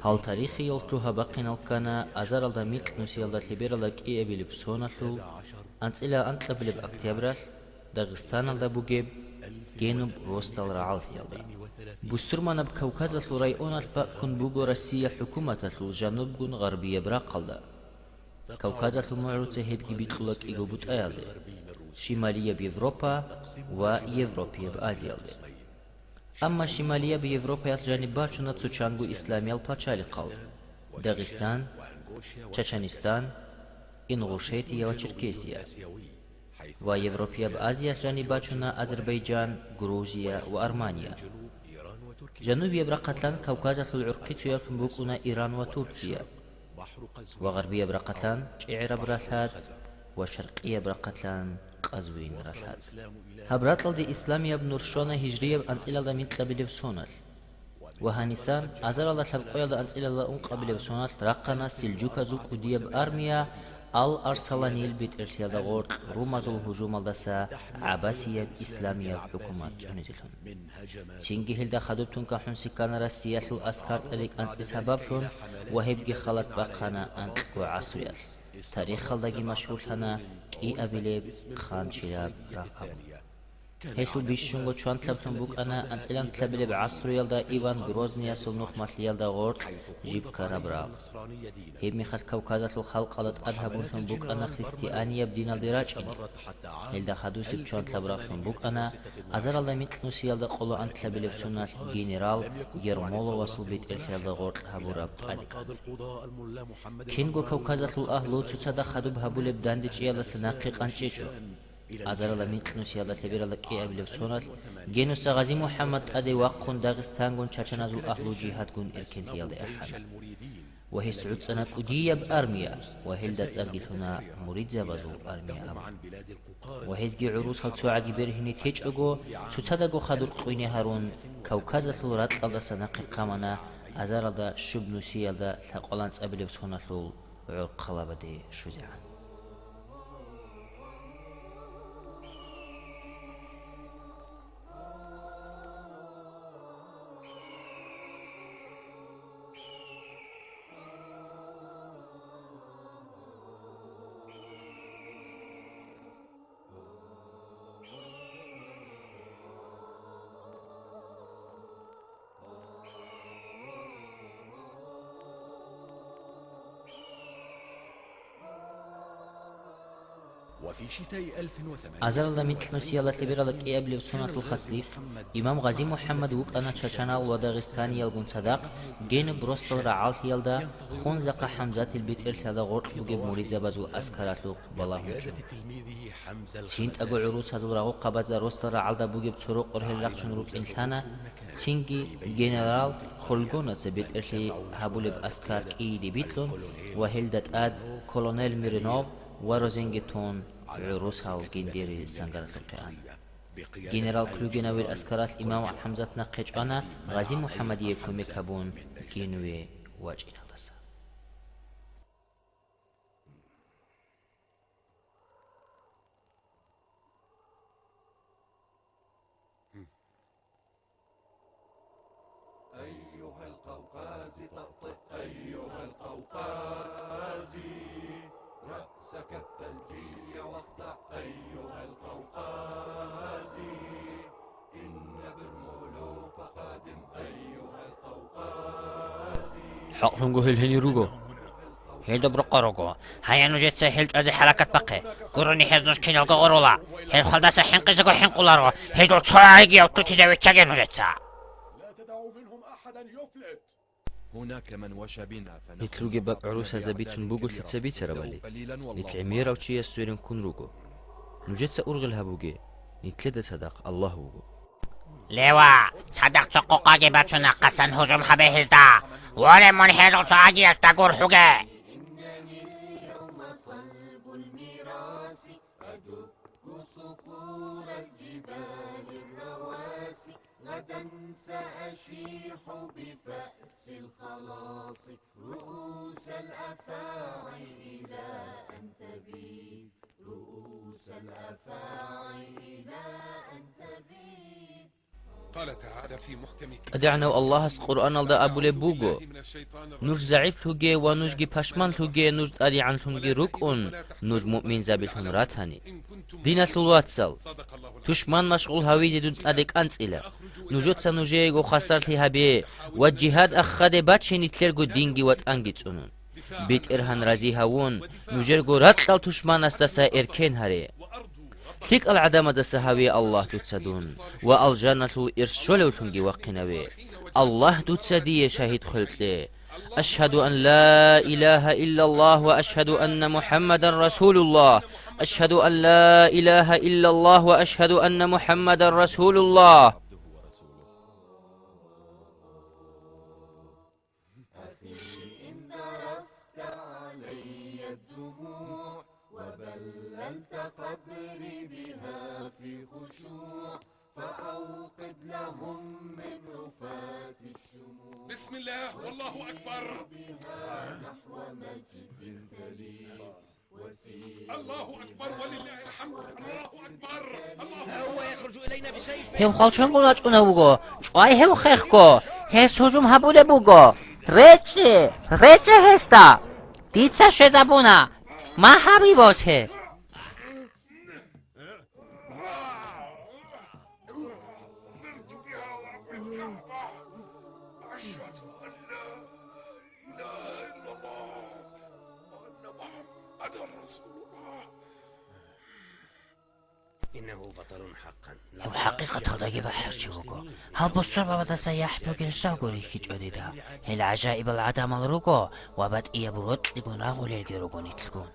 هل تاريخي يلتوها بقنا الكنا أزار الله مثل نسيال ليبرالك إيه بلبسونتلو أنت إلى أنت لبلب أكتبرال داغستان الدبوجيب جنوب روستال رعال يلدا بوسترمان بكوكازة رايون الباكون بوغو روسيا حكومة جنوب جن غربية براقلدا كوكازة معروضة هبجي بيتلوك إيجوبوت أيالدي شمالية بيوروبا ويوروبية بآزيا أما شمالية بيوروبا الجانبات شنا تسوچانگو إسلامي الباچالي قال داغستان تشيچنستان إنغوشيتيا وتشركيسيا ويوروبيا بآزيا الجانبات شنا أذربيجان غروزيا وأرمانيا جنوبية برقتلان كوكازة العرقية ينبوكونا إيران وتركيا وغربية برقتلان شعر براسات وشرقية برقتلان قزوين راسات هبراتل دي إسلامية بنورشونا هجرية بأنسئلة دا مثل بلبسونال وهانيسان أزار الله سبقوية دا أنسئلة دا أنقى بلبسونال رقنا سلجوكا زوك ودية بأرميا الأرسلاني البيت إرتيا دا غورت رومازو الهجوم دسا عباسية إسلامية حكومات تونيزلون تينجي هلدا خدوبتون كحون سكان راسية الأسكارت أليك أنت إسهبابلون وهبجي خلط باقانا أنت وعصويال تاريخ خلداجي مشهور هنا إي أبيليب خان شراب راقابون هيتو بيشونغو چوان تلبتون بوك أنا أنت إلان تلبلي بعصر يلدا إيوان غروزنيا سلنوخ ماتل يلدا غورت جيب كارابراغ هيب ميخات كوكازة الخلق على أذهبون ثم بوك أنا خريستيانية بدين الدراج إني هيلدا خدوسي بچوان تلبراغ ثم بوك أنا أزار الله مثل نوسي يلدا قولو أنت تلبلي بسونات جنرال يرمولو وصل بيت إلت يلدا غورت هبوراب أدكات كينغو كوكازة الأهلو تسادا خدوب هبولي بداندج يلدا سناقيق أنجيجو أزار الله مثل نسي الله تبير الله كي أبي لبسونات جينو سغازي محمد أدي واقون داغستان جون تشانازو أهلو جهاد جون إركنت يالي أحد وهي سعود سنة كودية بأرميا وهلدا تسرقل هنا مريد زبازو أرميا أما وهزجي عروس هل سواعي برهني تيج أجو تسادقو خدر قويني هارون كوكازة لورات الله سناقي قامنا أزار الله شب نسي الله ثقلانت أبي لبسونات لول عرق خلابدي شجعان وفي شتاء 1800 أزال الله مثل نسيالة لبرالك إيه أبلي بسنة الخسليق إمام غازي محمد وك أنا تشانال وداغستان يلغون صداق جين بروستل رعال يلدا خونزق حمزات البيت إرسال غورت بجيب مريد زبازو أسكارات لوق بلاهم جو تينت أقو عروس هذو رغو قبض روستل رعال دا بجيب تسروق أرهل لقشن روك إنسانا تينجي جنرال خلقونة بيت إرسي هابولي بأسكار إي دي بيتلون وهلدت آد كولونيل ميرينوف وروزينجتون عروسها وجنديري السنغرة القيان جنرال كلوجينوي الأسكارات إمام حمزة نقيج أنا غازي محمد يكومي كابون جينوي واجئنا لسا أيها القوقاز طأطئ أيها القوقاز رأسك الثلجي واخضع أيها القوقاز إن برمولو فقادم أيها القوقاز حقنقو هلهني روغو هل دبرقا روغو هيا نجد سهلج أزي حلقة بقي قروني هزنوش كين الغا غرولا هل خلداسا حنقزقو حنقولارو هل دول تصاريقي أو توتيزاوي تشاقي نجد سا لا تدعوا منهم أحدا يفلت هناك من وشى بنا نتلوغي باك عروسها زبيتون بوغو تلتسبيت ربالي نتلعميرا وشي السويرين كون روغو نجد سأرغل هبوغي نتلد صدق الله وغو لوا صدق تقوقاقي باتونا قسن هجوم حبه هزدا ولي من هزل تعاقي استقور حقه إنني اليوم صلب الميراث أدك صخور الجبال الرواسي غدا سأشيح بفأس الخلاص رؤوس الأفاعي إلى أن تبيد رؤوس الأفاعي إلى أن تبيد قال تعالى في محكم أدعنا الله قرآن الله أبو لبوغو من الشيطان نور زعيف لوجي ونوجي باشمان لوجي نور أدي عن لوجي ركون نور مؤمن زابل راتاني إن كنتم دين الواتسل صدق الله العظيم. تشمان مشغول هوي جدود أديك أنت إلى نوجود سنوجي جو خسرت لها بيه والجهاد أخذ باتشيني تلرجو دينجي واتأنجت أنون بيت إرهان رازي هون نوجرجو رتلو تشمان استسا إركين هري ثيك العدامة دسهاوي الله تتسدون والجنة إرشولو تنجي وقنوي الله تتسدي شهيد خلقلي أشهد أن لا إله إلا الله وأشهد أن محمد رسول الله أشهد أن لا إله إلا الله وأشهد أن محمد رسول الله إن ذرفت علي الدموع وبللت قبري بها في خشوع فأوقد لهم من رفات الشموع بسم الله والله أكبر. نحو مجد تليق الله أكبر ولله الحمد. الله أكبر. هم خالشون قلت اونوگو چای هم خیخکو هست هجوم هبوله بوگو ریچه هستا دیتسا شزبونا ما حبیباته أشهد أن لا إله إلا الله وأن محمدا رسول الله. هم حقيقة هذا بحر شوكو هل بصر بابا سياح بوكين شاقوري كيج أديدا هل عجائب العدم الروكو وبد إيا بروت لقون راغول الجروكو نتلقون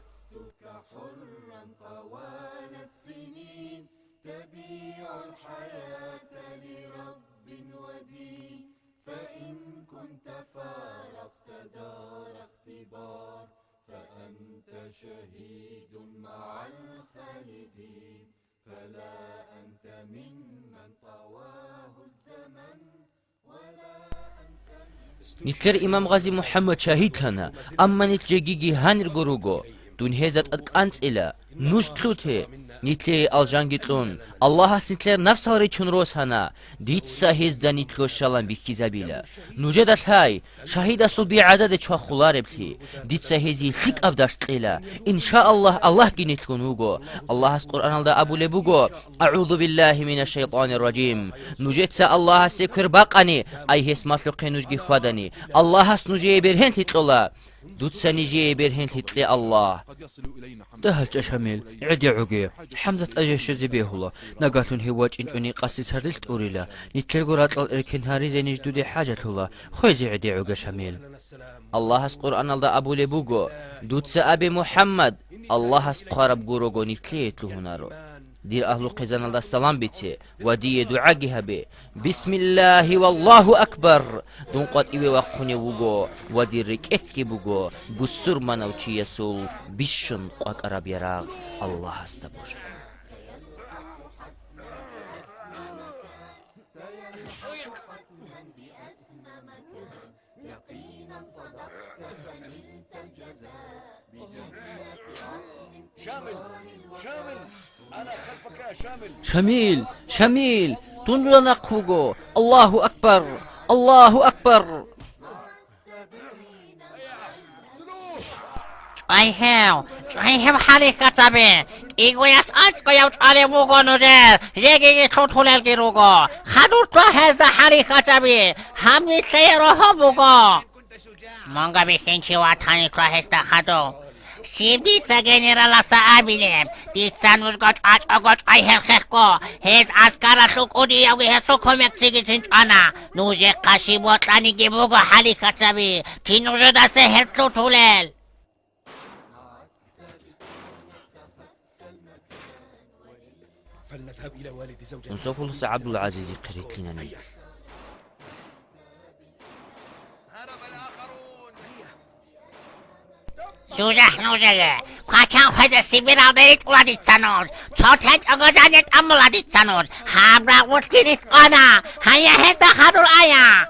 حرا طوال السنين تبيع الحياة لرب ودين فإن كنت فارقت دار اختبار فأنت شهيد مع الخالدين فلا أنت ممن طواه الزمن ولا أنت نتر إمام غازي محمد شهيد هنا أما نتجيجي هانر جروجو دون هزت أدقانت إلى نشتلوته نتلي الجانجتلون الله سنتلر نفس الريتشون روس هنا ديتسا هزدا نتلو شالان بيكي زابيلا نوجدت هاي شهيد أصل بعدد چوا خلار بلي ديتسا هزي ثيك أبدارست إلى إن شاء الله جنتلو نوغو الله قرآن الله أبو لبوغو أعوذ بالله من الشيطان الرجيم نوجدتسا الله سيكر باقاني أي هس مطلقين نوجي خوداني الله سنوجي برهن تطلع دوتسا نجي برهن تطلع الله قد يصل إلينا حمد دهل شميل عدي عقي حمزة أجيش زبيه الله نقاتون هواج إني قاسي سردلت أوريلا نتلقرات الإركن هاري زي نجدودي حاجة الله خوزي عدي عقي شميل الله اسقر أن الله أبو لبوغو دوتس أبي محمد الله اسقارب قروغو نتليت لهنارو دير أهل قزان الله السلام بيتي ودي دعاقها بي بسم الله والله أكبر دون قد إيوه وقوني وغو ودي ركتكي بوغو بسر منوچي يسول بشن قاك عرب يراغ الله استبوش يقينا صدقت فنلت الجزاء بجنة عدن شميل دون نقوغو الله أكبر چای هم حالی کتابه ایگوی از آج گویم چاله بوگو نوزر یکی تطولل گیروگو خدور تو هزده حالی کتابه هم نیتلی روحو بوگو مانگا بیخین چی واتانی تو هزده خدو شیب دیتسا گنیرال استا آبیلیم دیتسا نوزگوچ آج اگوچ آی هلخیخگو هز اسکارا سوک اودی یوگی هسو کمک سیگی سنچانا نوزه قشی بوتلانی گی بوگو حالی کتابه تی نوزه دسته هل تطولل فلنذهب إلى والد زوجتي. نصوف الله عبد العزيز قريت لنا نيل شوجه نوزه پاچان خوزه سیبیر آدریت اولادیت سنوز چوتج اگزانیت امولادیت سنوز حبرا وطکینیت قانا هیا هزده خدور آیا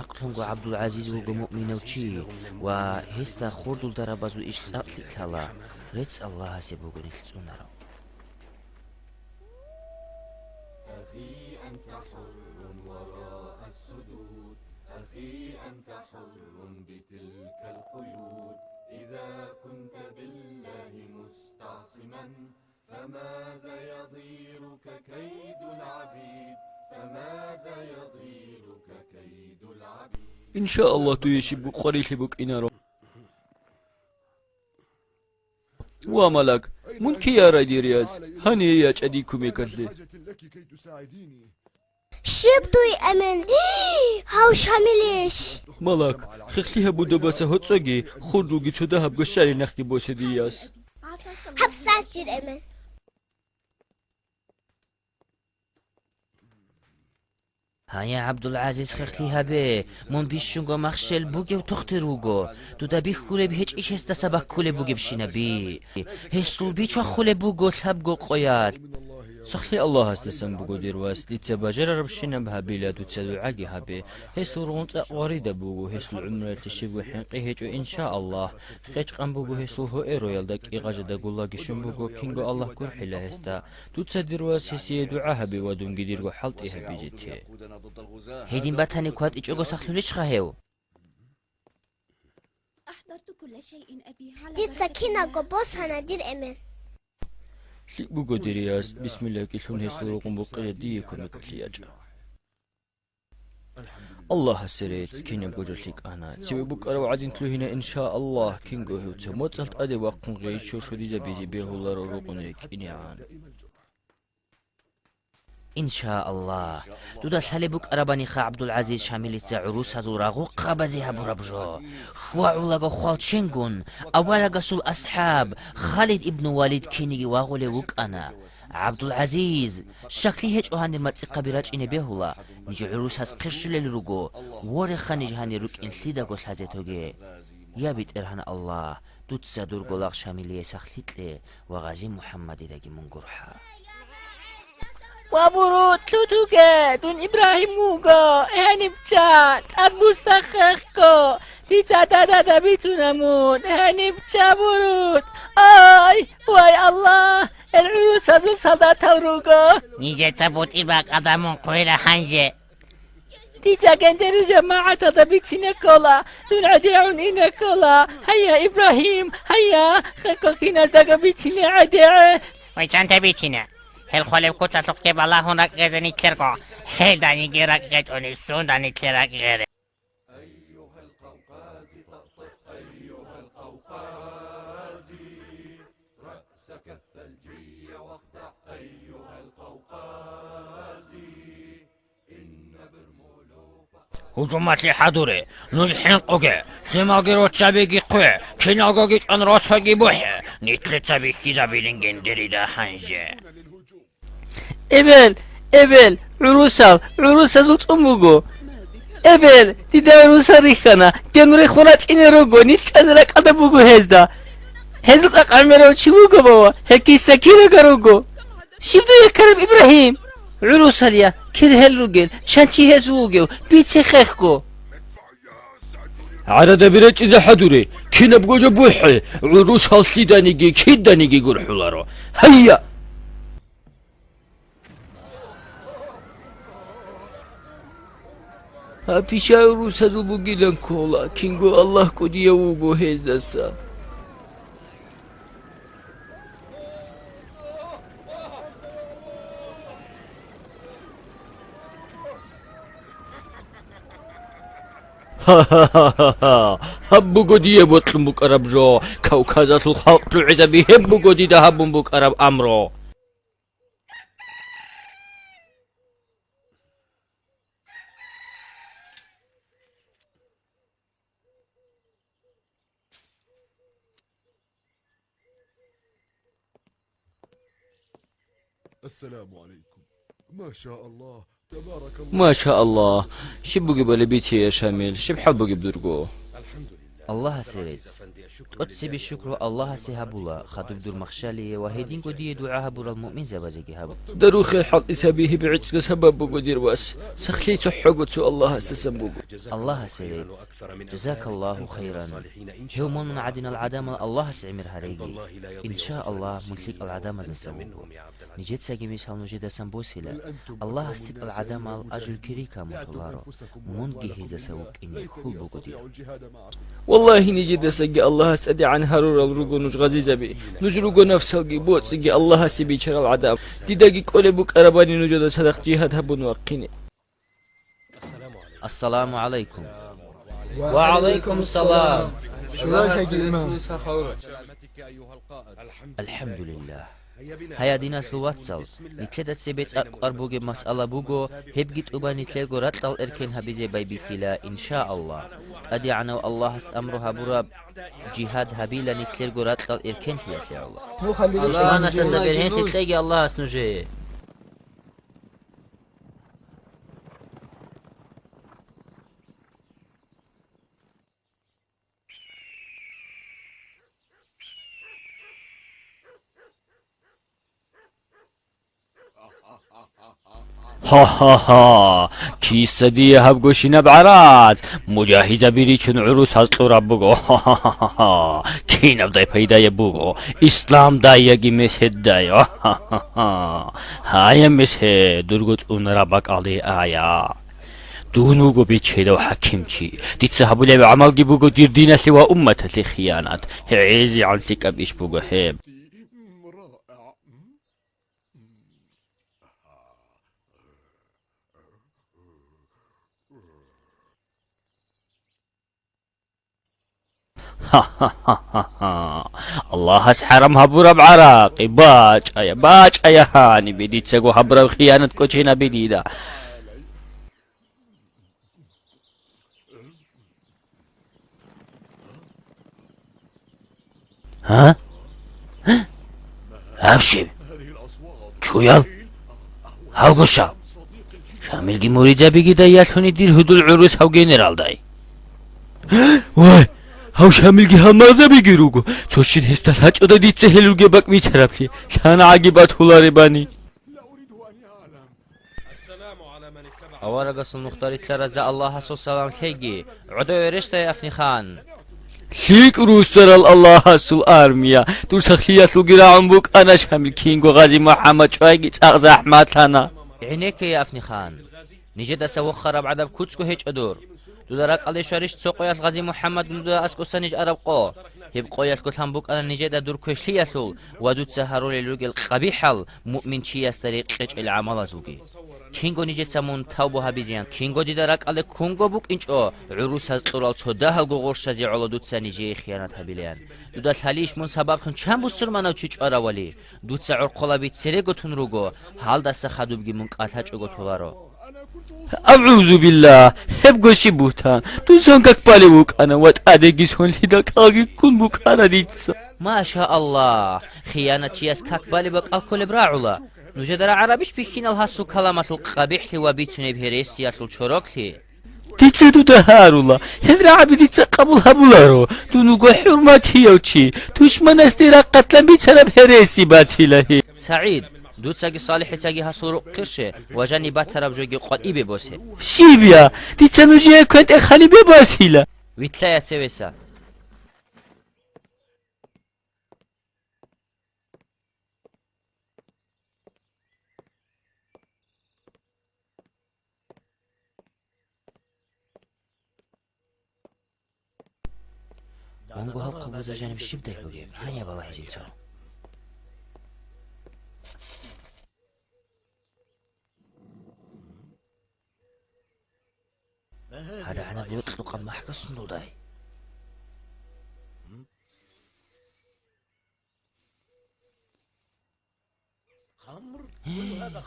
عقلهم جو عبد العزيز وجو مؤمن وشي وهستا خورد الدربازو إيش تأكل تلا ريتس الله سيبوجو نتسونارو أخي أنت حر وراء السدود أخي أنت حر بتلك القيود إذا كنت بالله مستعصما فماذا يضيرك كيد العبيد فماذا يضيرك كيد العبيد إن شاء الله تيشبك خريشبك إنارو وملك من كي رياض هني يا أديكم يكذلي شبتوي أمن هاو شاملش ملك خخليها بودا بس هتساقي خردوغي تدهب قشاري نختي بوسي دياس حبساتير أمن هيا عبد العزيز خختيها به من بيشونغو مخشل بوجي وتختروغو دودا بيخولي بهيج إيش هستا سبك كولي بوجي بشينا بي هسول بيچا خولي بوغو سبقو قويات سخلي الله استسم بوغو ديرواس لتباجر ربشينا بها بلاد وتسدو عاقي هابي هسول رونت أقواريدا بوغو هسول عمرة تشيبو حنقي هيجو إن شاء الله خيج قم بوغو هسول هو إيرو يلدك إيغاجدا قولا قشن بوغو كينغو الله كورحي لهستا تسديرواس هسي دعاها بوادون قديرغو حلط إيها بيجيتي هيدين باتاني كواد إيجوغو سخلو ليش خاهيو أحضرت كل شيء أبي على دي سكينة قبوس هنادير أمن بوغو ديرياس بسم الله كيشون هسلوكم بقية ديكم يكتلياجا الله سريت سكينة بوجرليك أنا تسوي بكرة وعدين تلوهنا إن شاء الله كينغو هوتو موتسلت أدي وقن غيش شو ديجا بيجي بيه الله روقنيك إنيعان إن شاء الله دودا سالبوك أرباني خا عبد العزيز شاملت عروس هزو راغو قبزيها بربجو خواعو لغو خوات شنغون أولا قصو الأصحاب خالد ابن والد كينيجي واغولي وك أنا عبد العزيز شكلي هيج أهاني ماتسيقا براج إني بيهولا نيجي عروس هز قرشو للرغو ووري خانيج هاني روك إن سليدا قوس هزيتوغي يا بيت إرهان الله دوت سادور قولاغ شاملية سخليتلي وغازي محمد داقي من قرحا وابورو تلوتوكا دون إبراهيم موغو هنبچات أبو سخخكو تيتا دادا بيتونمون هنبچا بورود آي واي الله العروس هزو صدا توروغو نيجي تبوت إباك أدامون قويلة حنجي تيتا كندر جماعة تبيتنا كولا دون عديعون إنا كولا هيا إبراهيم هيا خكو كينا داقا بيتنا عديع ويجان تبيتنا هل خالب كتا تكتب الله هناك غزني تلقى هل داني غيرك غير ونسون داني تلقى غير أيها القوقازي طقطق أيها القوقازي رأسك الثلجي واخدع أيها القوقازي إن برمولو هجومات لحضوري نجحين قوكي سماغيرو تشابيكي قوي كيناغوكي انراساكي بوحي نيتلي تشابيكي زابيلين جندري دا حنجي إبل عروسة زوت أموغو إبل تيدا عروسة ريخانا كانو ريخولاج إني روغو نيت أزلك أدبوغو هزلك أقعمرو شبوغو بوا هكي سكينة كروغو شبدو يكرم إبراهيم عروسة ليا كير هالروغل شانتي هزوغو بيتسي خيخكو عدد برج إذا حضوري كينا بوجه بوحي عروس هالسي دانيجي كيد دانيجي قرحو لارو هيا هابيشا عروس هزو بوغيلان كولا كينغو الله كودي يوغو هزدسا هبو قدي يبطلن بك أرب جو كوكازة الخلق تعيد بهبو قدي دهبن بك أرب أمرو السلام عليكم ما شاء الله تبارك الله ما شاء الله شبو قبل بيتي يا شامل شب حبو قبدرقو الله سريت تقدسي بالشكر الله سيهابولا خدوب دور مخشالي وهيدين قدية دعاها بورا المؤمن زبازيكي هابو دروخ الحق إسابيه بعجز سبب بوغو دير واس سخلي تحقو تو الله سسن بوغو الله سيد جزاك الله خيرا هو من عدنا العدامة الله سعمر هريجي إن شاء الله ملك العدامة زسبوغو نجد ساقي ميشال نجد سنبوسيلا الله استيق العدامة الأجل كريكا مطلارو منجي هزا سوق إني كل بوغو دير والله نجد ساقي الله استدي عن هرور الرقو نجغزي زبي نجرقو نفس القبوت ساقي الله سبي شر العدام دي داقي كولي بوك أرباني نجد صدق جهاد هبون وقيني السلام عليكم وعليكم السلام شو رايك يا إمام؟ الحمد لله هيا دينا الواتسال نتلدت سيبت أقربوغي مسألة بوغو هبجت أبا نتلقو رتل إركن هبيزي باي بخلا إن شاء الله أدي عنو الله أمرها برا جهاد هبيلا نتلقو رتل إركن فيها الله الله أنا سسبرهن تتلاقي الله أسنجي ها ها ها كيس دي هبقوشينا بعرات مجاهزة بريشن عروس هزلو ربقو ها ها ها ها كينا بداي پیدا يبوغو اسلام دايگي مسهد دايو ها ها ها هاي مسهد درگوت اون ربق علي آيا دونوغو بيتشيدو حكيمشي تتسحبو لي بعمل جيبوغو دير دينا سوا أمة خيانات عيزي عن ثقب إيش بوغو هيب الله هسحرم هبورا بعراقي باج ايا هاني بدي تسقو هبورا خيانة كوتشينا بديدا ها ابشر شو يال هاوغوشا شامل دي مريجا بيجي داياتوني دير هدو العروس هاو جنرال داي واي هاو شامل جها مازا بيجيروغو توشين هستال هاج اودا دي تسهلو جباك ميترابلي شان عاقبات هولاري باني أورقص المختار تلرز الله سو سلام خيجي عدو يرشتا يا أفني خان شيك روسر الله سو ارميا دور سخيات لو جرا بوك انا شامل كينغو غازي محمد شوايجي تاغز احمد لنا عينيك يا أفني خان نجد سوخر بعد كوتسكو هيج أدور دولارك على شارش سوقيات غازي محمد مدة أسكو سنج أربقو هبقويات كلهم بوك أنا نجد دور كشلياتو ودود سهروا للوج القبيحل مؤمن شيء يستريق العمل زوجي كينغو نجد سمون توبو هبيزيان كينغو ديدارك على كونغو بوك إنش عروس هالطرال صدها الجوغوش تزي على دود سنجي خيانات هبيليان دودات هاليش من سبب خن كم بسر منو تيج أراولي دود سعر قلبي تسرقو تنروجو حال دست خدوب جي منك أتهج أجو تولارو أعوذ بالله هبقو شبوتان دوسان بالي بوك أنا وات أدقيس هون لدك آغي كون بوك أنا ديتسا ما شاء الله خيانة ياس بالي بوك الكل براعولا نجدر عربيش بيخين الهاسو كلامات القبيح لي وبيتني بهريسيات الشروك لي ديتسا دو دهارولا هفرا عبي ديتسا قبول هبولارو دونوغو حرماتي يوچي توش من استيرا قتلا بيتنا بهريسي باتي لهي سعيد دود ساقي صالحي تاقي هاسو قرشه وجاني باتر بجوجي قد إيبي بوسي شيبيا ديتسا نجيه كنت اخالي بباسيلا ويتلايا تسويسا ونقول هالقبوزة جانب الشبدة يبقى هيا بالله يجلسوا هذا أنا بيطلق محك الصندوقي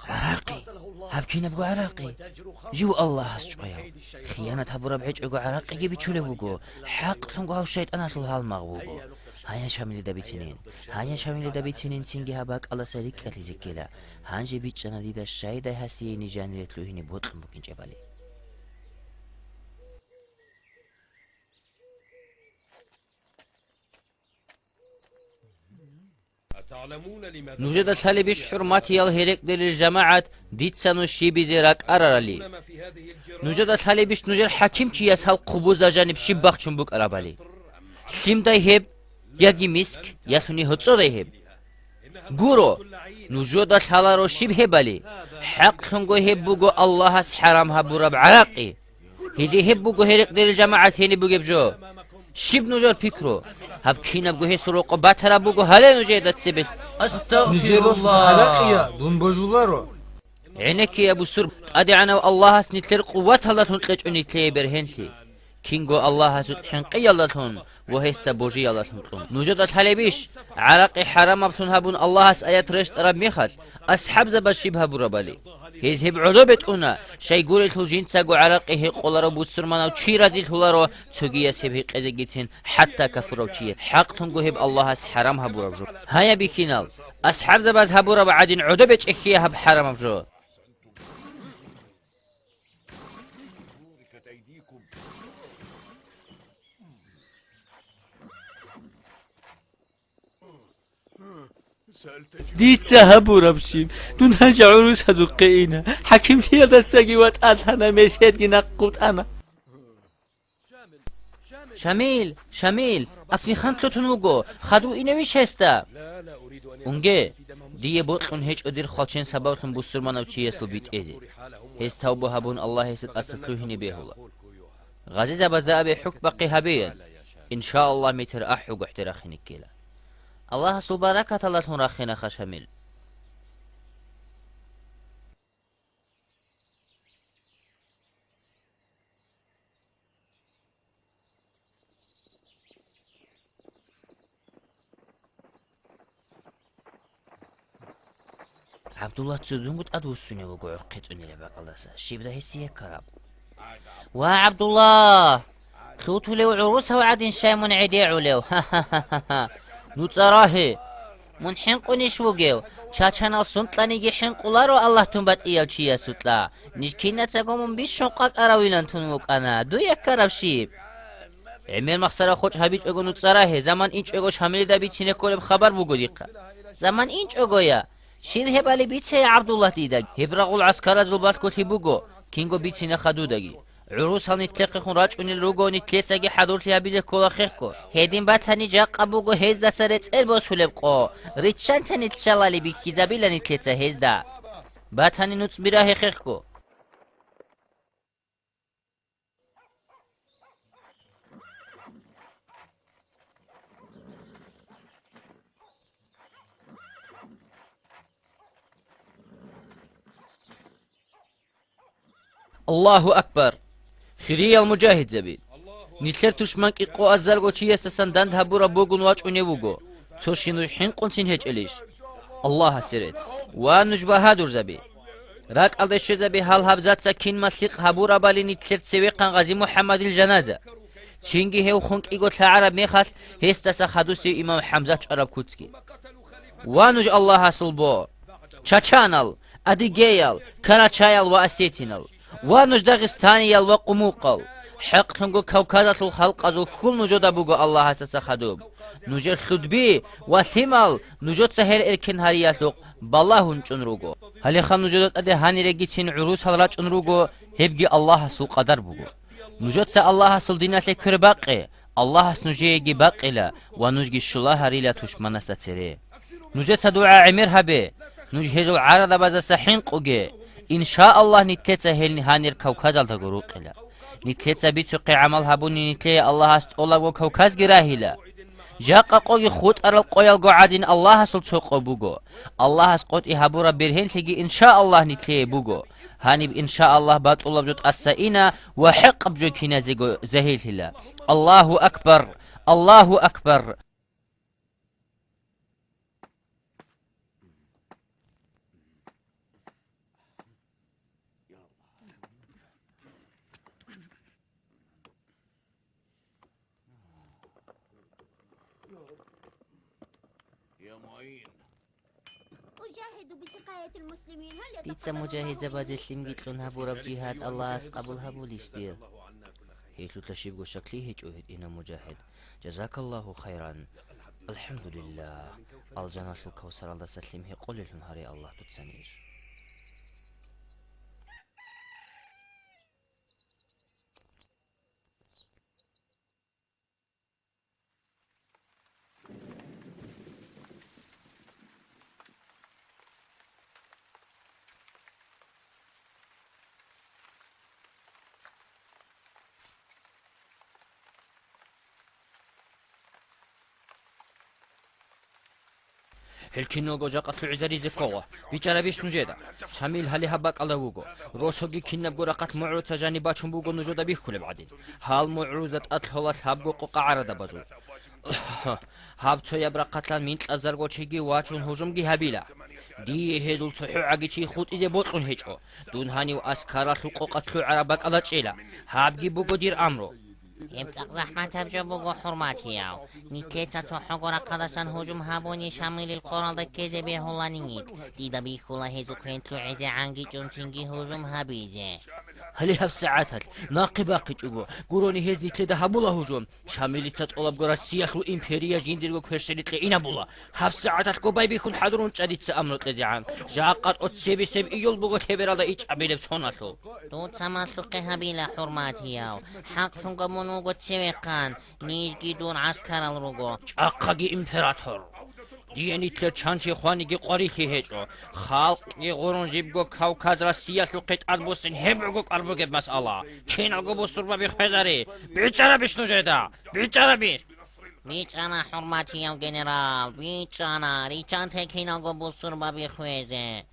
عراقي هبكينا بقو عراقي جو الله هسجويا خيانة هبو ربعيج اقو عراقي جيبي تشولي بقو حق تنقو هاو الشيط انا طول هالمغبوقو هايا شامل دابيتينين هايا شامل دابيتينين تنجي هباك الله سريك قتل زكيلا هانجي بيتشانا ديدا الشايدة هاسييني جاني رتلوهيني بوطن بوكين جبالي أتعلمون لماذا نوجد الحلبش حرماتي الهيرك للجماعة ديتسانو شيبي زيراك أرارالي ما في هذه الجرائم نوجد الحلبش نوجد حكيم تي يسهل قبوز جانب شباق شنبوك أرابالي شيم دايهب يجي مسك يثني هتصو دايهب جورو نوجد الحلارو شبه بالي حق تنجو هبوغو الله حرام هبو رب عراقي هذي هبوغو هيرك للجماعة هيني بوغي بجو شيب نوجد فكرو هب كينا بوغي سروقو باترا بوغو هلا نوجد تسبل أستغفر الله دون بجولارو عينك يا ابو سرب ادي انا الله سنتلر قوات الله تنقج نتلي برهنتي كينغو الله سبحان قيالتون وهيست بوجي الله تنقم نوجد الحلبيش عراقي حرام بتون هبون الله اس ايات رشت رب ميخات اصحاب زبشبها بربالي هيزهب عذبت انا شي يقول الجين تساقو عراقي هي قولارو بوسرمانو تشي رازيل هولارو تسوغي يسهب هي قزقيتين حتى كفرو تشي حق تنقو هب الله اس حرام هبو ربجو هيا بكينال اصحاب زباز هبو رب عادين عذبت اخيها هب حرام بجو ديتسا هبو ربشيم دون هجع عروس هزقينا حكيمتي هذا الساقي واتقال أنا ميسيد نقوت أنا شميل افني خانتلو تنوغو خدو اینویش هستا اونگه دیه بوتلون هیچ ادیر خالچین سبابتون بسرمانو چی يسل بیت ایزی هستاو بو هبون الله هست أستلو هني بيهولا غزيزة بزدا أبي حك بقي هبيا إن شاء الله متر أحوق احتراخين الكيلة الله سباركة الله تنراخينا خشميل عبد الله تسدون قد أدوسوني وقعر قطعني لباق الله سا الشيب ده هسي كراب وعبد الله خوتو لو عروسها وعدين شاي من عديعو لو نتصراهي من حنقو نشوغيو چاچان السنطلاني جي حنقولارو الله تنبات ايال چيا سطلا نشكينا تساقو من بيش شنقاق اراويلان تنموك انا دو يك كراب شيب عمير مخصرا خوش هبيج اگو نتصراهي زمان انچ اگوش حملي دا بيچينه كولب خبر بگو ديقا زمان انچ اگويا شيب هبالي بيتسي يا عبد الله ديداج هبرغو العسكر زلبات كوتي بوغو كينغو بيتسينا خدوداجي عروس هل نتلقي خون راجعوني الروغو نتلقي حضورتي هبيده كولا خيخكو هيدين باتاني جاقا بوغو هزدا سرت البوس هلبقو ريتشان تاني تشالالي بيكي زابيلا نتلقي هزدا باتاني نوتس براه خيخكو الله أكبر خيري المجاهد زبيل نتلر تشمانك إقو أزرغو چي يستسان داند هبورا بوغون واج ونيوغو توشينو حين قنسين هج إليش الله سيرت وانوش بهادور زبيل راك ألدش زبي هال هبزات ساكين مثلق هبورا بالي نتلر تسويقان غازي محمد الجنازة تشينجي هيو خونك إيقو تلعرب ميخال هستسا خدوسي إمام حمزة عرب كوتسكي وانوش الله سلبو چاچانال أديجيال كراچايال وأسيتينال وانوش داغستانيال وقموقال حق تنقو كوكازة الخلق أزو كل نجود بوغو الله هساسا خدوب نجود خدبي وثمال نجود سهر إركن هارياتلوق بالله نجنروغو هل يخان نجودت أدي هاني رجيتين عروس هلراج نروغو هبجي الله سو قدر بوغو نجود سا الله سل دينات لكر باقي الله سنجيجي باقيلا ونجي الشلا هاريلا تشمانا ستري نجود سا دعا عمير هبي نجهز العرض بازا سحين قوغي إن شاء الله نتلتا هل هانير كوكازال تغروقلا نتلتا بيتسقي عمل هبوني نتلي الله است أولاغو كوكاز جراهيلا جاقا قوي خوت أرل قويل قعدين الله سلطوق بوغو الله است قوت إهابورا برهن تجي إن شاء الله نتلي بوغو هاني إن شاء الله بات الله بجوت السائنا وحق بجو كينا زهيل هلا الله أكبر الله أكبر بيتسا مجاهد زباز السلم قلتلون هبورا بجهاد الله اس قبول هبوليش دير هيتلو تشيبقو شكلي هيج اوهد انا مجاهد جزاك الله خيرا Elhamdülillah. Al Canatul Kevser alda seslimhi qolilun hari Allah tutsanir. هلكينو جوجا قتل عزري زفقوه بيچاره بيش نجيدا شامل هلي هباك على وجو روسوغي كينا بغورا قتل معروض سجاني باتشون بوغو نجودا بيخول بعدين هال معروضة قتل هولات هبقو قوقا عردا بازو هابتو يبرا قتلان مين ازرگو چيگي واچون هجومگي هبيلا دي هزول صحو عگي چي خود إزي بوطلون هيچو دون هاني و اسكارات لقو قتلو عرباك على چيلا هابگي بوغو دير امرو يمتق زحمة تبجو بوغو حرماتياو نيتلتا تو حقورا قدسان هجوم هابوني شامل القرى دكيزي بيه الله نيت ديدا بيخولا هزو كرينتلو عزي عنجي جونتينجي هجوم هابيزي هلي هف ساعات ناقي باقي جوجو قروني هزني تدا هبولا هجوم شامل تطلب قرا سياخلو امبريا جينديرغو كرشلت لينا بولا هف ساعات كوباي بيكون حضرون تشاديت امرت لزعان جاقات اتسبي سب ايول بوغو تبرادا ايچ ابيلب سوناتو توت سماسلقي هبيلا حرماتياو حق تنقمونوغو تسويقان نيجي دون عسكر الروغو اقاقي امبراطور دياني تلچانشي خوانيگي قوريخي هيچو خالقي غورون جيبگو كاوكاز راسياس لقيت اربوسن هبعگو قربوگب مسألة كينالگو بوستربا بيخبزاري بيچارا بيشنو جيدا بيچارا بير بيچانا حرماتياو جنرال بيچانا ريچان تكينالگو بوستربا بيخويزه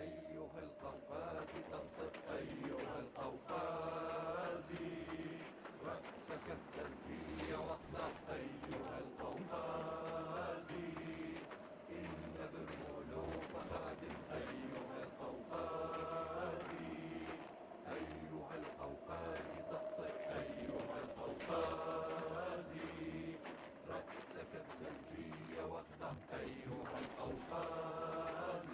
أيها القوقاز تنطق أيها القوقاز رأسك الثلجي واخضع أيها القوقاز إن بالملوك خادم أيها القوقاز أيها القوقاز تخطئ أيها القوقاز رأسك الثلجي واخضع أيها القوقاز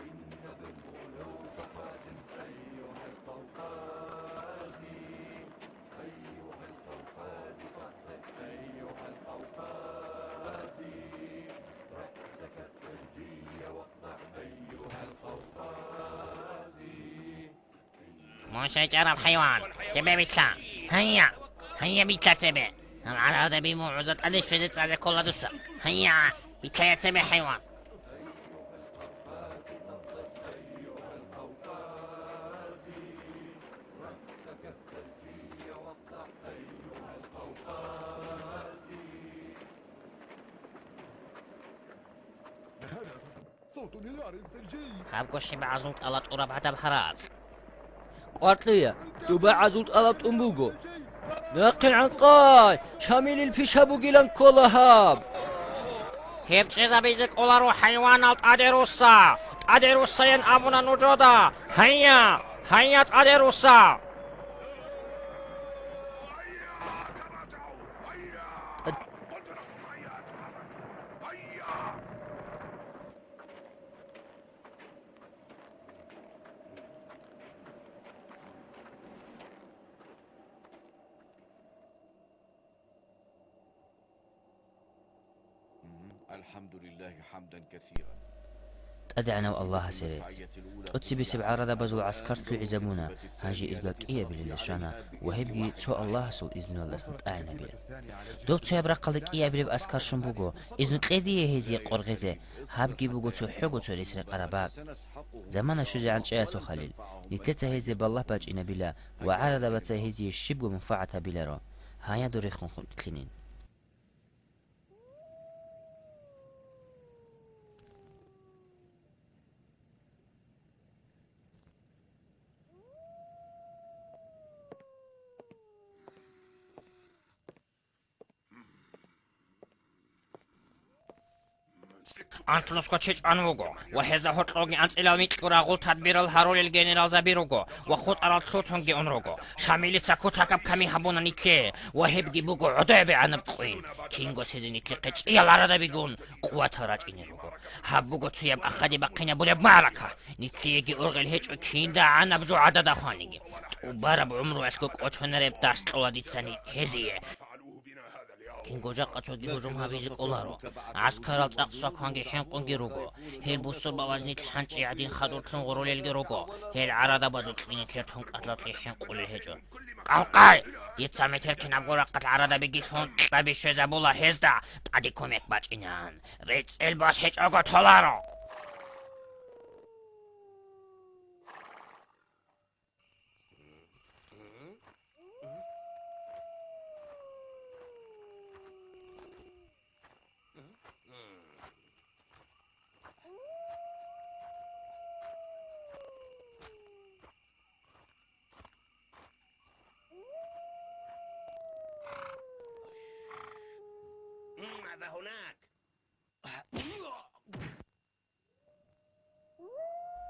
إن بالملوك خادم أيها القوقاز أيها القوقاز تخطئ أيها القوقاز رأسك الثلجي واخضع أيها القوقاز مشجرة بحيوان تبي بيتلا هيا بيتلا تبي على هذا بيمو عزت أليش فدت على كل دوتsa هيا بيتلا تبي حيوان رأسك الثلجي واخضع أيها القوقاز صوت نيار ثلجي هابقو شبع عزوت ألات أورا بعد بحرات قاتلية دوبا عزوت ألابت أمبوغو ناقل عن قاي شامل الفيشابو جيلان كولا هاب هيب تشيزا بيزك أولارو حيوانات أديروسا ين أبونا نجودا هيا أديروسا الحمد لله حمدا كثيرا أدعنا الله سيريت أتسي بسبع ردا بزو عسكرت العزمونا هاجي إرقاك إيا باللشانا وهبجي تو الله سول إذن الله متأعنا بيه دوب تو يبرا قلق إيا بلب أسكر شنبوغو إذن تلديه هزي قرغزي هابجي بوغو تو حقو تو رسر قرباك زمان شجع عن شيئة خليل لتتا هزي بالله باج إنا بلا وعردا بتا هزي الشبو منفعتا بلا رو هايا دوري خنخن تلين أنت نسكتش أنوجو وهذا هتلوجي أنت إلى ميتورا غو تدبير الهارول الجنرال زبيروجو وخط على تلوتونجي أنروجو شامل تسكوت هكب كمي هبونا نيكلي وهب جيبوجو عدابي عن بقين كينغو سيزني تلقيت يلا ردا بيجون قوة راجعين روجو هبوجو تياب أخدي بقينا بولا معركة نيكلي يجي أرغل هيج كين دا عنا بزو عدد خانيجي وبارب عمره أسكوك أتفنى ريبتاس طوادي تساني هزيه كينغو جاقة توجي هجومها بيزيك أولارو عسكرات أقصى كانجي حنقون جيروغو هيل بوصل بوازنيت الحنشي عدين خدورتن غرول الجيروغو هيل عرادا بازو تقيني تلتهم أطلطي حنقول الهجو قلقاي يتسامي تركين أبغو رقة عرادا بيجيش هون تابي شزابولا هزدا تعدي كوميك باج إنان ريتس الباس هيج أغو تولارو ماذا هناك؟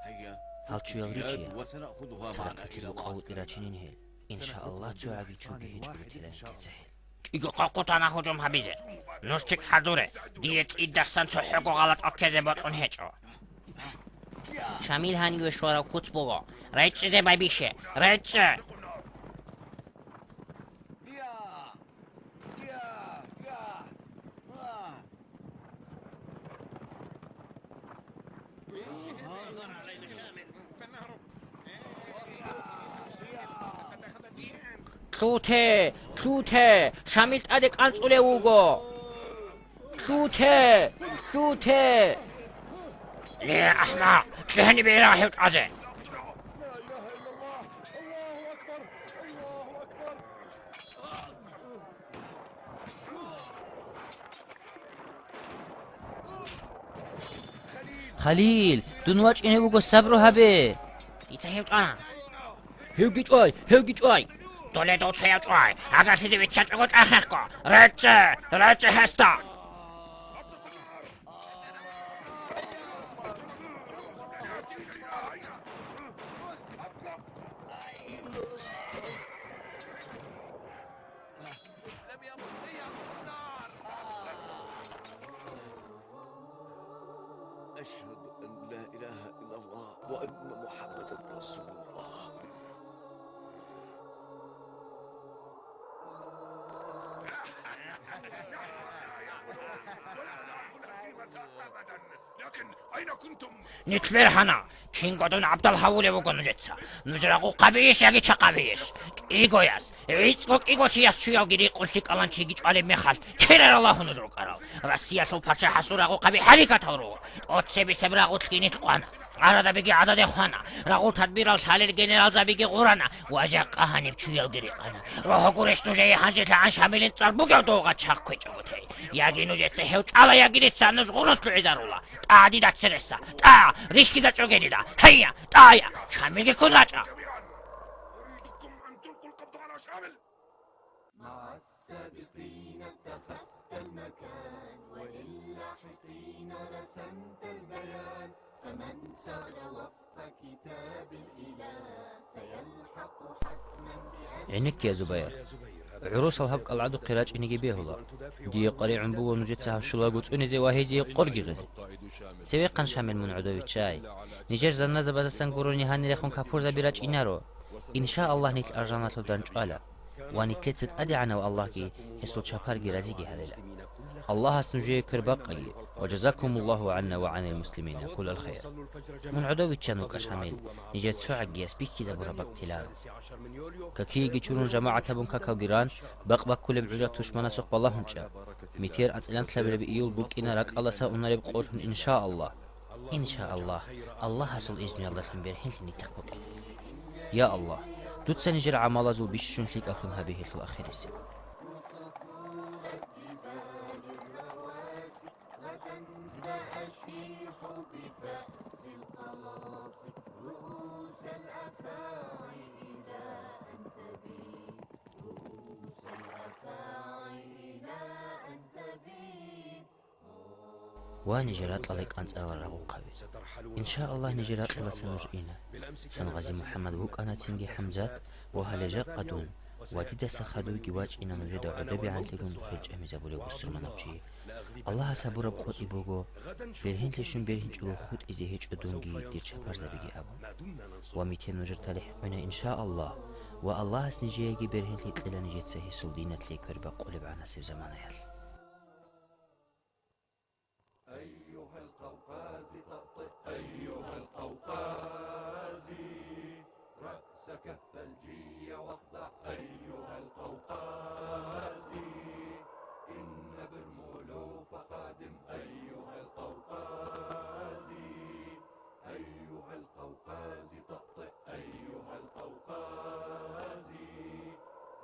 هيا هالتشويل ريتشيا وسنأخذها صدق معنا إلى تلو قوة المعسكر. إراجينين هيل إن شاء الله تعاقي تشوقي هيج بروتيلان كتسهل إيجو قاقوتانا هجومها بيزي نوستيك حضوري ديت إدسان تحقو غلط أكيزي بطن هيجو شامل هاني وشوارا وكوت بوغو ريتش زي باي بيشي ريتش يا توته شامل أدك أنسولي ووغو توته ليه أحمق لهني بإلهي وتعزي خليل دونواج إنه بوغو صبرو هبه يتهيو تعانا هيوغي جواي دولي دو تسيو جواي أغا تيزي بيتشات أغوت أخيخكو ريتش هستا أشهد أن لا إله إلا الله وأن محمدا رسول الله. لكن أين كنتم؟ نتبير هنا كينغو دون عبد الحول وغو نجتسا نجرقو قبيش يجي قبيش إيغو ياس إيغوك إيغو تياس تشيو جيري قلتك ألان تيجي على مخال كيرر الله نجرق أراو راسيا شو بارشا حسورقو قبي حريكة تورو أتسبي سبراغو تكيني تقوانا عرادا بيجي عدد خوانا راغو تدبير الشالي الجنرال زبيجي غورانا واجاق أهاني بتشيو جيري قانا روحو قرش نجي حاجة لعن شاملين تربوغو دوغا تشاقوي جوغتي ياجي نجتسا هيوش على ياجي نتسانس غورنت العزارولله آدي دا تسرسا ريشكي دا چوغيني دا هيا يا شاملي كوزاچا أريدكم أن تلقوا القبض على شامل. مع السابقين اتخذت المكان وللاحقين رسمت البيان فمن سار وفق كتاب الإله سيلحق حتما عينك يا زبير عروس الهبق العدو قراج إني بيه الله دي قريع بو نجد سها شلاقوت أني زي واهيزي قرقي غزي سويقا شامل من عدوي تشاي نيجر زنازة بازا سنقروني هاني لخون كابور زبيراج إنارو إن شاء الله نيت الأرجانات لدان جوالا واني تلتت أدي عنا والله كي هسول شابار رازيكي هللا الله سنجي كرباقي وجزاكم الله عنا وعن المسلمين كل الخير من عدوي تشانوك أشامل نجد سوعك جيس بيكي زبورا باقتلار ككي يجون جماعة كبون كالجيران بق كل بعجات تشمنا سوق بالله هنشا ميتير أتلان تلبي بيول بوك إن رك الله سأونا لبقولهم إن شاء الله إن شاء الله الله حصل إذن الله تنبيه هنتني تقبك يا الله دوت سنجر عمال زول بيشون فيك أفهم هذه في الأخير السن ونجرات لك أنت أغرق قوي إن شاء الله نجرات الله سنجئنا شنغزي محمد بوك أنا تنجي حمزات وهلجا قدون وديدا سخدو جواج إنا نجد عدبي عن تلقون خرج أمي زبولي وسر منوجي الله سابورا بخوت إبوغو برهن لشون برهن جلو خود إزي هيج أدونجي دير شبار زبيجي أبو وميتين نجر تالي حكمنا إن شاء الله والله سنجيجي برهن لتللا نجيت سهي سلدينة ليكور بقولب عنا سيب زمان يال أيها القوقاز طأطئ أيها القوقاز رأسك الثلجي واخضع أيها القوقاز إن برمولوف قادم أيها القوقاز أيها القوقاز طأطئ أيها القوقاز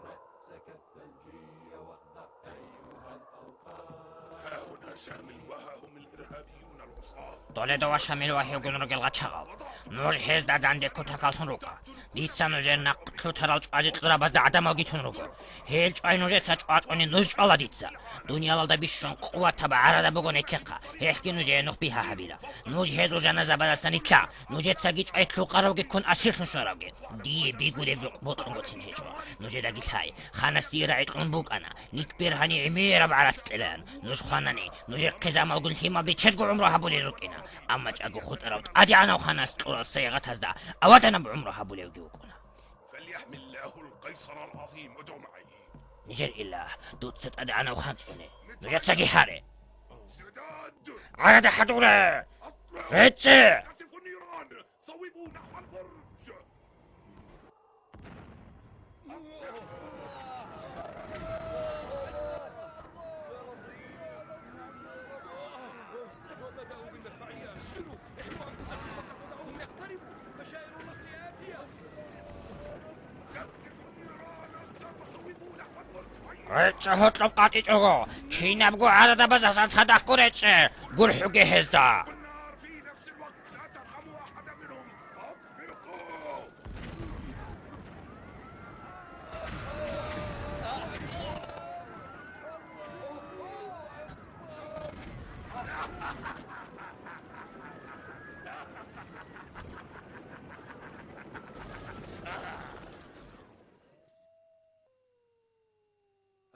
رأسك الثلجي واخضع أيها القوقاز ها هنا شامل وها هم الإرهابيون العصاة تولدو وشامل وحي قنرق الغتشغل نور حيز داد عندك كتاكالتون روكا ديتسا نوجه نقلو ترالج عزيز لراباز دا عدم آگيتون روكا هيلج آي نوجه ساچ آچوني نوج آلا ديتسا دنيا لالدا بيشون قوة تبا عرادا بگون اكيقا هيلكي نوجه نوخ بيها حبيلا نوج هيزو جانا زبادستاني تلا نوجه تساگيج آي تلو قراوگه كون أسير نشوراوگه دي بيگوده بزوق بوطلنگو تين هيجو نوجه دا گيت هاي خانستي رايت قنبوك أنا نيت بيرهاني عميرا بعرات الإلان نوج خاناني نوجه قزام الگل هيما بيتشدگو عمروها بولي روكينا أما جاگو خود اراوت ادي أنا وخانست قرار سيغت هزدا أوادنا بعمروها بولي وجوكونا فليحمي الله القيصر العظيم ادعو معي نجر إله دوت ست أدي أنا وخانتوني نجد ساقي حاري سداد عرد حدورة ريتشي تحتف النيران صوبوا نحو البرج بدأوا بالمدفعية اسفلوا احموا أنفسكم ودعوهم يقتربوا بشائر النصر آتية كثفوا النيران صوبوا نحو البرج ريتشي هطلب قاطي جوغو كي نبغو عرد بزاسان صدقو ريتشي قول حقي هزدا النار في نفس الوقت لا ترحموا أحدا منهم أطلقوا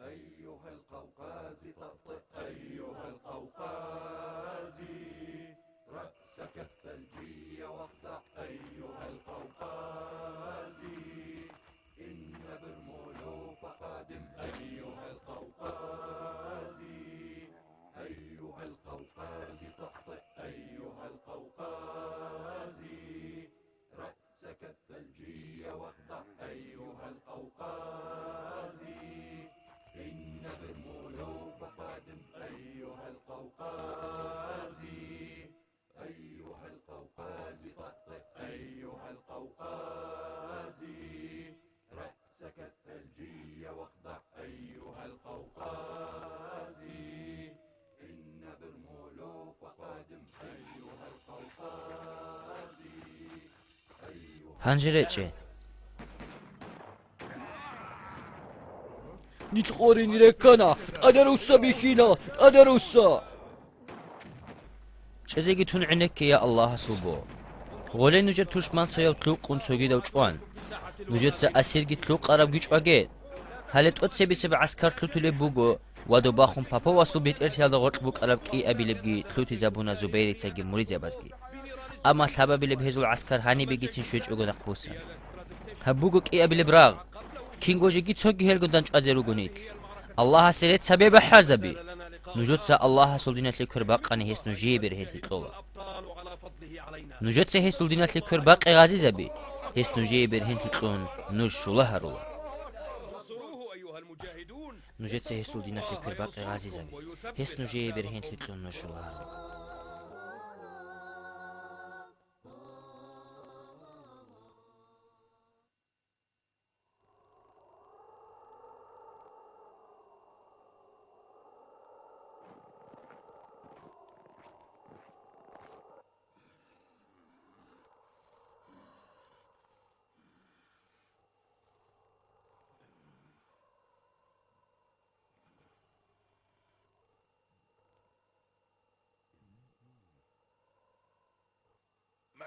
أيها القوقاز طأطئ أيها القوقاز رأسك الثلجي واخضع أيها القوقاز إن برمولوف قادم أيها القوقاز أيها القوقاز طأطئ أيها القوقاز رأسك الثلجي واخضع أيها القوقاز إن برمولوف قادم أيها القوقاز أيها القوقاز طأطئ أيها القوقاز رأسك الثلجي واخضع أيها القوقاز إن برمولوف قادم أيها القوقاز هنجريتشي نتقوري نركنا أدروسا بيخينا أدروسا چزيگي تون عنك يا الله سوبو غولي نجد ترشمان سيو تلو قنصوگي دو چوان نجد سا اسيرگي تلو قرب گيچ اگيت هلت ات سبي سب عسكر تلو تلي بوغو ودو باخون پاپا واسو بيت ارتيال دو غرق بوك قرب كي ابيلبگي تلو تزابونا زبيري تساگي مريد زبازگي اما الحباب اللي بهزو العسكر هاني بيجيتين شويج اگو نقبوسا هبوغو كي ابيل براغ كينغوجي تسوگي هلگو دانچ ازيرو گونيت الله سيرت سبب حزبي نجوتسا الله سولدينات لكر باقاني هس نجيبر هيت لطولا نجوتسا هس سولدينات لكر باق غازي زبي هس نجيبر هيت لطون نجشو لهرو نجوتسا هس سولدينات لكر باق غازي زبي هس نجيبر هيت لطون نجشو لهرو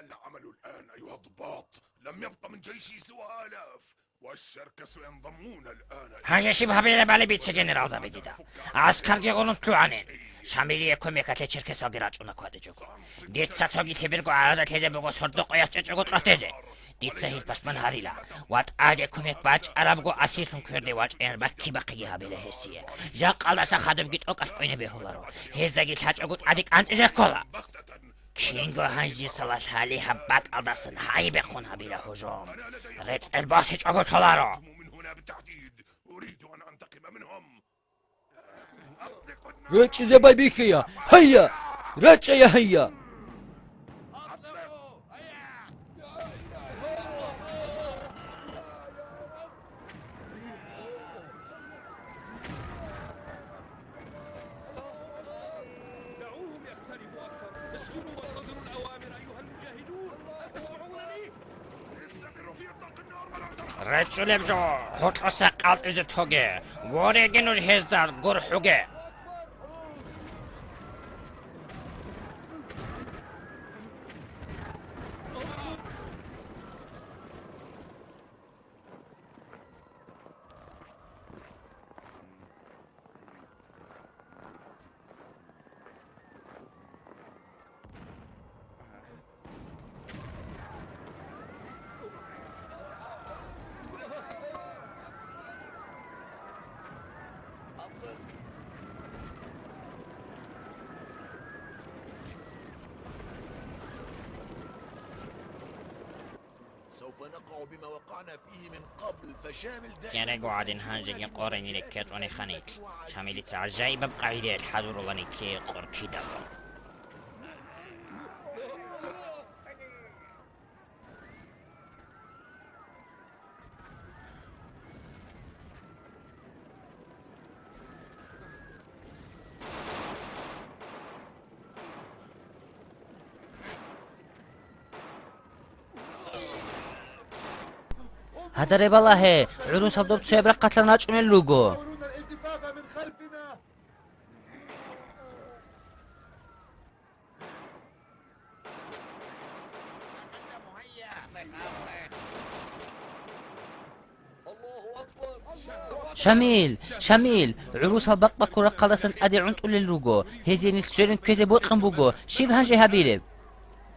العمل الآن أيها الضباط. لم يبق من جيشي سوى آلاف، والشركة سينضمون الآن. هاجه شبه بیره بله بیت جنرال زبیدیده عسکر گیغونون تلوانین شامیلی کمیکت چرکسال گراج اونا کاده جوگو دیت ساتساگی تبیرگو عراده تیزه بگو سردو قیاس چچگو تراتیزه دیت سهیل پس من هاریلا وات آگه کمیک باج عربگو اسیرتون کرده واج این بکی بقیه ها بیله حسیه جا قلدسا خادم گیت اوکاس قوینه بیهولارو هزدگی تاچگوت ادیک انت ازه کولا کینگو هنجی سلاش حالی حبات قلدسن هایی بخون ها بیله هجوم ریتس الباسي اگو تولارو من هنا بالتحديد أريد أن أنتقم منهم. رچ زبای بیخیا هيا رچ يا هيا دعوهم يقتربوا أكثر. اسلموا وانتظروا الأوامر أيها المجاهدون. هل تسمعونني؟ استمروا في إطلاق النار ولا ترحموا. رچو لبجو هوت سقالت از توگه وره گنوش هزدار گر حوگه سوف نقع بما وقعنا فيه من قبل، فشامل گره گوادین هنجگی قرنی لکت ونی خانیت شاملی تعجایی ببقعیده الحضور ونی که قرکی دابا هذا ربالله عروس الضبط سيبرا قتل ناجون اللوغو شميل عروس البقبة كرة قلسن أدي عنت للوغو هزين السيرن كذا بوتقن بوغو شيب هنجي هبيلب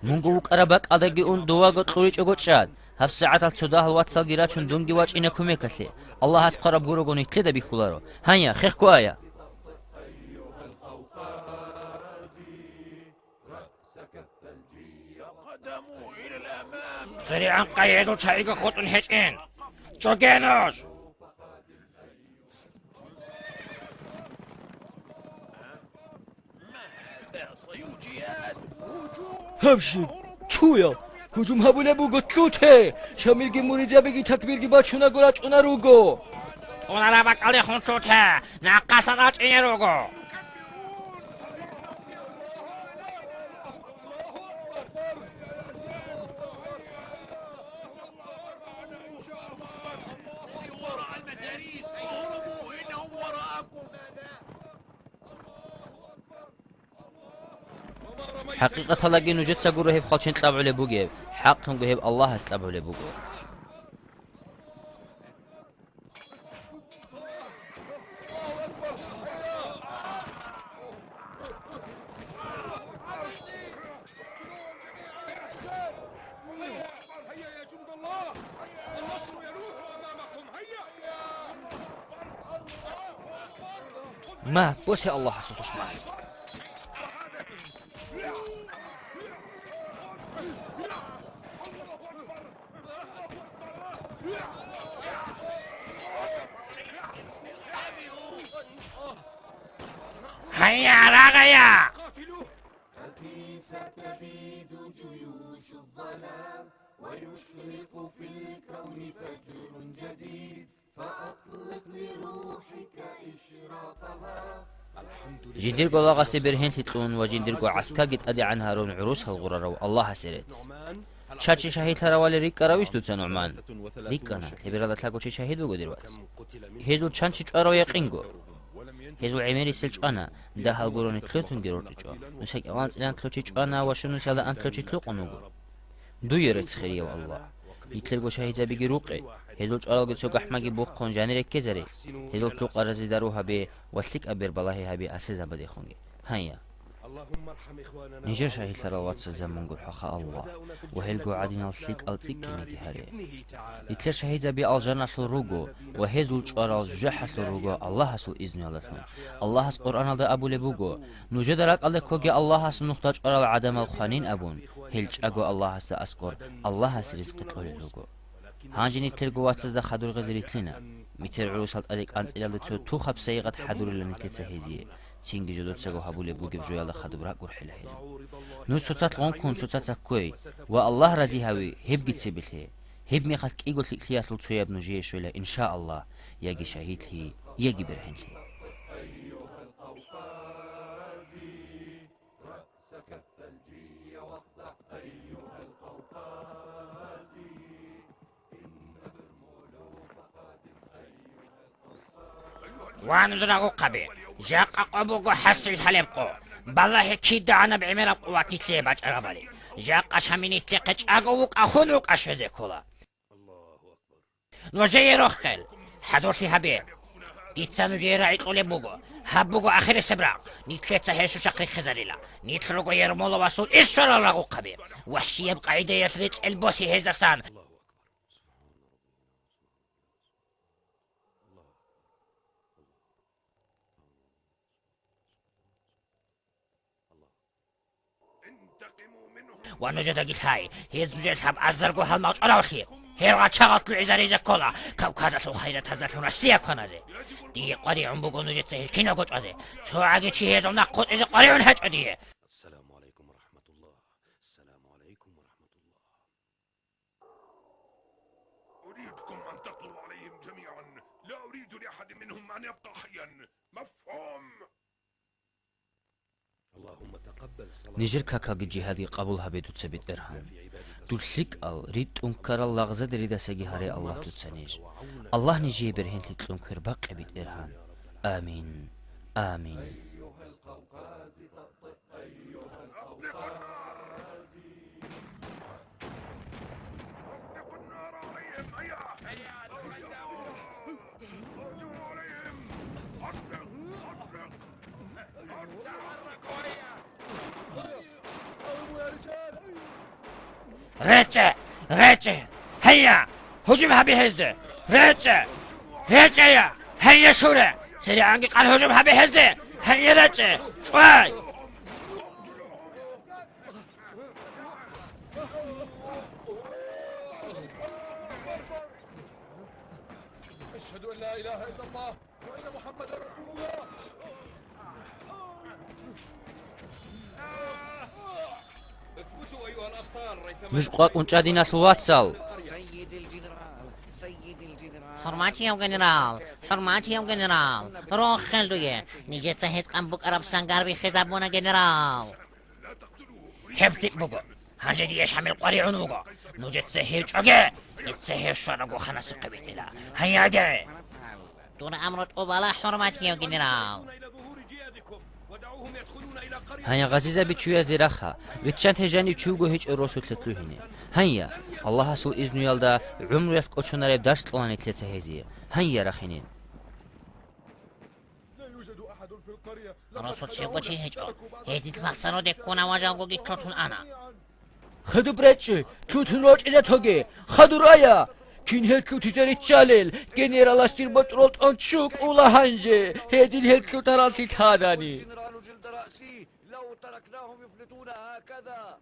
مونغوك أربك أدقي أون دواغو تلوريج أغوت شاد هف ساعات الصداه الواتساب جيراتشون دونجي واج إنا كوميكسي الله هس قرب غوروغوني تلدا بيخولارو هيا خيخ كوايا قدموا إلى الأمام. سريعا قيدوا تشايقا خطن هجين جوجينوش صيوجيات همشي چويا هجوم هبونه بوغو تلوته شاملگی موریدیا بگی تکبیرگی با چونا گوراچ اونا روگو اونا را بقالی خون توته نقصا راج اینه روگو حقيقة لقي نوجد سقوله هيب خالشين تلعبوا لبوجي حقهم هيب الله هستلعبوا لبوجو هيا يا جند الله، النصر يلوح أمامكم. هيا. ما بوسي الله هستوش معي هيا راغيا ستبيد جيوش الظلام ويشرق في الكون فجر جديد فأطلق لروحك إشراقها. جنديرقو لاغاسي برهن تتلون وجنديرقو عسكر قد أدي عنها رون عروس هالغرارو الله سيرت شاتشي شهيد هراوالي ريك راويش دوتسا نعمان ريك أنا تبير الله تلاقو شي شهيد وقو ديروات هيزو تشانشي چارو يقينقو هيزو عميري سلچ أنا ده هالغروني تلوتون جيرور تجو نسيك ألانس إلان تلوشي أنا وشنو سيالا أن تلوشي تلوقو نوغو دويرت خيري والله يتلر گو شهيزة بيجي روقي هزول چارال گتسو گحمگي بوخون جاني ركي زري هزول توق رزي داروها بي وثلك أبير بلاهي هبي أسيزا بدي خونجي هيا اللهم ارحم إخواننا نيجر شهيد لرواتس الزمن قول حقا الله وهلقو عادين السيك التيك كنتي هاري يتلر شهيزة بي الجنة الروغو وهزول چارال جحس الروغو الله سو إذن يالتهم الله هس قرآن دا أبو لبوغو نوجدرك الله كوغي الله هس نختاج أرال عدم الخانين أبون هلچ أغو الله هس دا أسكور الله هس رزق طول الروغو هانجي نتلر قواتسز دا خدور غزريت لنا متر عروسات أليك أنس إلى لتسو تو خب سيغت حدور لنتلت هزيه تينجي جدود سجو هبول بوجب جويا خدبرا قرح له نو سوتات لون كون سوتات كوي والله رزي هوي هب بتسبله هب ميخات كي قلت لك ليات لطويا ابن جيه شوية إن شاء الله يجي شهيد لي يجي برهن لي وانزرقو قبي جاق قبوقو حسل حلبقو بالله كيدا انا بعمل قواتي تليباج اربالي جاق شاميني تلقج اقوق اخونوق اشوزيكولا نوجي روخل حضورتي هبي ديتسانو جي راعي قولي بوغو هبوغو اخر السبرا نيتلتا هيشو شقري خزاريلا نيتلوغو يرمولو وصول اسفر الله قبي وحشي يبقى عيدا يثريت البوسي هزاسان ونوجد قلت هاي هي زوجة هب أزرقو هالموج على وخير هي رغا شغلت العزاري زكولا كوكازة الخيرة تزلت ونسيا كونازي دي قري عمبوغو نوجد سهل كينا قوش عزي سو عاقي چي هيزو ناقود إذا قري ونهج عديه السلام عليكم ورحمة الله. السلام عليكم ورحمة الله. أريدكم أن تقضوا عليهم جميعا، لا أريد لأحد منهم أن يبقى حيا. مفهوم؟ اللهم تقبل صلاة نيجر كاكا جهادي قبولها بيدو تسبيت إرهان دولسيك أل ريد أنكر اللغزة دريدا سجي هاري الله تتسنيج الله نجي برهن تتلنكر باقي بيت إرهان آمين آمين ريتشي هيا هجومها بهزده ريتشي يا هيا شورة سريع عنك قال هجومها بهزده هيا ريتشي شوي أشهد أن لا إله إلا الله وأن محمدا رسول الله. اثبتوا أيها الأبطال ريثما مش قاق ونشادي ناس الواتسال حرماتي يا جنرال حرماتي يا جنرال روح خلدوية نيجي تسهيد قنبوك عرب سنقار بخزابونا جنرال هبتك بوغو هنجي يشحمل قري عنوغو نوجي تسهيد شوغي يتسهيد شوغو خناس قبيتلا هيا جي دون أمر قبلا حرماتي يا جنرال إلى ظهور جيادكم ودعوهم يدخلون إلى قرية هيا غزيزة بتشويا زراخة ريتشانت هجاني تشوغو هيج الرسول تتلوهيني هيا الله سو إذن يالدا عمر يفك أتشونا ريب درس طلاني تلتة هزية هيا رخينين لا يوجد أحد في القرية. رسول شيخو چي هجو هيزي تمخصرو دكونا وجاوغو جيتوتون أنا خدو براتشي توتون روش إذا توغي خدو رايا كين هلكو تيتاري تشالل جنرال استير بطرولت أنتشوك أولا هنجي هيدي الهلكو ترالتي تهاداني. جنرال جلد رأسي لو تركناهم يفلتون هكذا.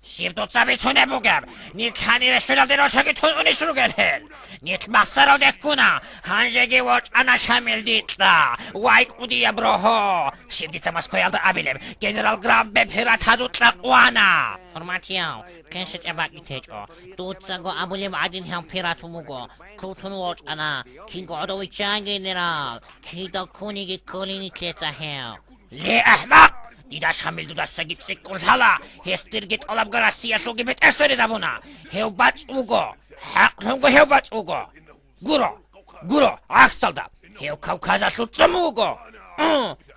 شيبتو تصابيتونه بوغم نيت هاني رسول ديرو شاكي تونوني شروع هل نيت مخسرو دكونا هنجي وچ أنا شامل ديتلا وايك قودي يبروهو شيبتي تماسكو يالد أبيلم جنرال جرام ببهرات هادو تلقوانا حرماتياو كنشت أباكي تيجو دوتساقو أبوليم عدين هم بيراتو موغو كوتون وچ أنا كينغو عدوي جان جنرال كيدو كونيجي كوليني تيتا هل ليه أحمق دیداش حمل دو دسته گیت سکون حالا هستیر گیت علب گراسیه شو گیت استری زبونا هیو بچ اوگو حق همگو هیو بچ اوگو گورو гуро аксалда хев кавказашу цумуго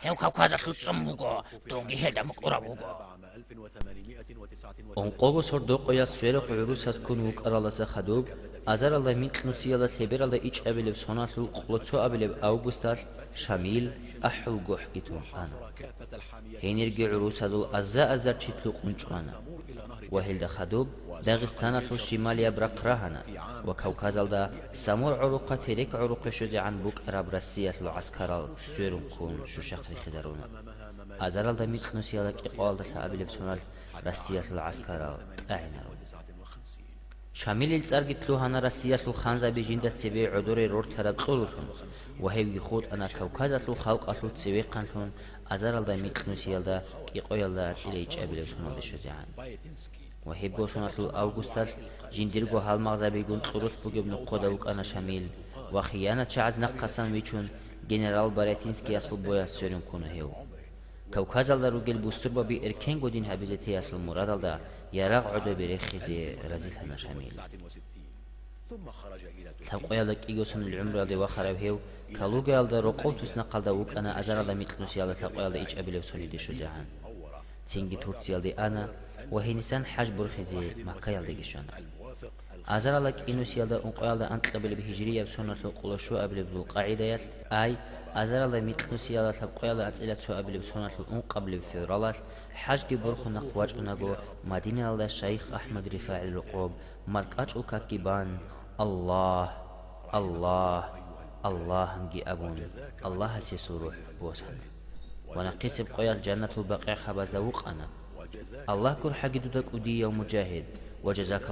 хев кавказашу цумуго донги хеда мукуравуго онқого сордоқоя свероқ урусас кун вукараласа хадуб азаралда митлнусияла лебералда ичъабилеб соналу қулацо абилеб августал шамил ахъул гӯҳгитун ана хенирги урусадул азза читлу қунчъана وهلدا خدوب داغستان في الشمالية برقراهنا وكوكازالدا سامور عروقة تريك عروق شوزي عن بوك أراب رسية العسكرال سورون كون شو شخصي خزارونا أزارالدا ميتخنو سيالك إقوالدا تابي بسونال رسية العسكرال أعينا شامل الزرقت لوهانا رسية الخانزة بجندة سبي عدوري رور تراب طولتون وهي يخوض أنا كوكازة الخلق أطلو تسوي قانتون أزارالدا ميتخنو سيالدا إقوالدا تليج أبي بسونال دشوزي عن وهي بوسونات الأوغوستال جنديرغو هالمغزى بيقول طرط بوجبن قدوك أنا شامل وخيانة شعز نقصان ويشون جنرال باريتينسكي أصل بويا سورين كونه هيو كوكازالدا روجل بوستربا بإركين قدين هابيزتي أصل مرادالدا يراغ عدو بريخيزي رزيل هنا شامل ثقويالك إيغوسن العمر دي وخرب هيو كالوغيالدا رقوتوس نقالدا وك أنا أزارالدا ميتلنوسيالدا ثقويالدا إيش أبيلو سوليدي شجاعان تينجي تورتسيالدي أنا وهي نسان حج برخزي مكة يالدي شانا أزارالك إنوسيالدا أنقويالدا أنت قبل بهجرية بسنة القلشو قبل بالقاعدة يال أي أزارالدا ميتلنوسيالدا ثقويالدا أتسئلة سو قبل بسنة قبل بفيرالات حج دي برخو نقواج أناغو مدينة الله الشيخ أحمد رفاعي الرقوب مركاج الكاكيبان الله هنجي أبون الله سيسوروح بوسان ونقيس بقيال جنة البقيع خبز وقنا الله كر حق دودك أدي يا مجاهد وجزاك الله